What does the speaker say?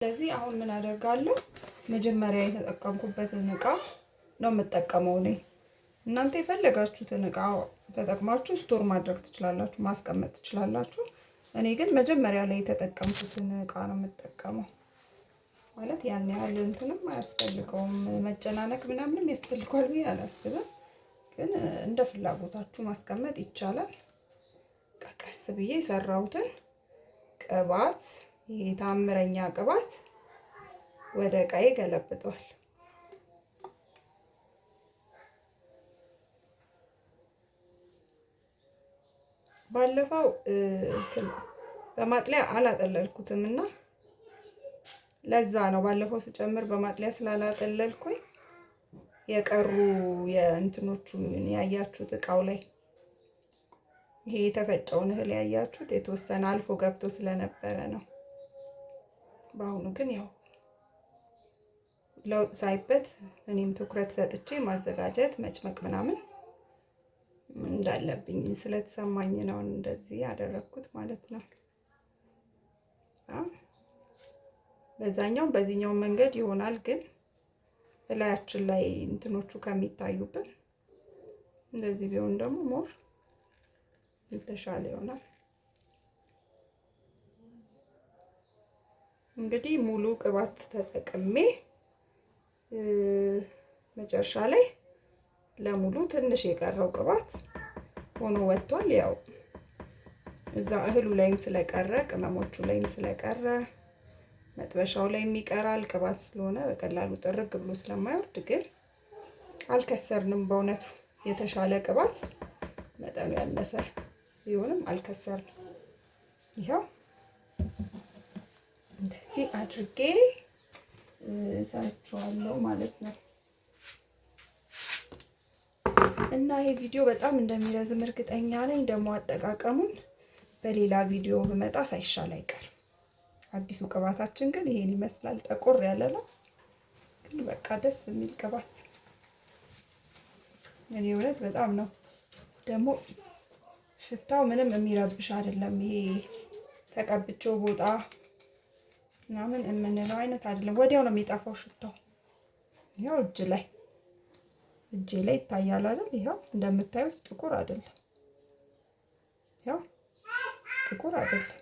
ስለዚህ አሁን ምን አደርጋለሁ? መጀመሪያ የተጠቀምኩበትን እቃ ነው የምጠቀመው እኔ። እናንተ የፈለጋችሁትን እቃ ተጠቅማችሁ ስቶር ማድረግ ትችላላችሁ፣ ማስቀመጥ ትችላላችሁ። እኔ ግን መጀመሪያ ላይ የተጠቀምኩትን እቃ ነው የምጠቀመው። ማለት ያን ያህል እንትንም አያስፈልገውም፣ መጨናነቅ ምናምንም ያስፈልገዋል ብዬ አላስብም። ግን እንደ ፍላጎታችሁ ማስቀመጥ ይቻላል። ቀስ ብዬ የሰራሁትን ቅባት፣ ይሄ ታምረኛ ቅባት ወደ እቃዬ ገለብጧል። ባለፈው በማጥለያ አላጠለልኩትም እና ለዛ ነው ባለፈው ስጨምር በማጥለያ ስላላጠለልኩኝ የቀሩ የእንትኖቹን ያያችሁት እቃው ላይ ይሄ የተፈጨውን እህል ያያችሁት የተወሰነ አልፎ ገብቶ ስለነበረ ነው። በአሁኑ ግን ያው ለውጥ ሳይበት እኔም ትኩረት ሰጥቼ ማዘጋጀት መጭመቅ ምናምን እንዳለብኝ ስለተሰማኝ ነው እንደዚህ ያደረኩት ማለት ነው። በዚህኛው መንገድ ይሆናል፣ ግን እላያችን ላይ እንትኖቹ ከሚታዩብን እንደዚህ ቢሆን ደግሞ ሞር የተሻለ ይሆናል። እንግዲህ ሙሉ ቅባት ተጠቅሜ መጨረሻ ላይ ለሙሉ ትንሽ የቀረው ቅባት ሆኖ ወጥቷል። ያው እዛ እህሉ ላይም ስለቀረ ቅመሞቹ ላይም ስለቀረ መጥበሻው ላይም ይቀራል። ቅባት ስለሆነ በቀላሉ ጥርግ ብሎ ስለማይወርድ ግን አልከሰርንም። በእውነቱ የተሻለ ቅባት መጠኑ ያነሰ ቢሆንም አልከሰርንም። ይሄው እንደዚህ አድርጌ ሰርቻለሁ ማለት ነው። እና ይሄ ቪዲዮ በጣም እንደሚረዝም እርግጠኛ ነኝ። ደግሞ አጠቃቀሙን በሌላ ቪዲዮ ብመጣ ሳይሻል አይቀርም። አዲሱ ቅባታችን ግን ይሄን ይመስላል። ጠቆር ያለ ነው ግን በቃ ደስ የሚል ቅባት። እኔ እውነት በጣም ነው ደግሞ ሽታው ምንም የሚረብሽ አይደለም። ይሄ ተቀብቼው ቦታ ምናምን የምንለው አይነት አይደለም። ወዲያው ነው የሚጠፋው ሽታው። ይሄው እጄ ላይ ይታያል አይደል? ይሄው እንደምታዩት ጥቁር አይደለም። ይሄው ጥቁር አይደለም።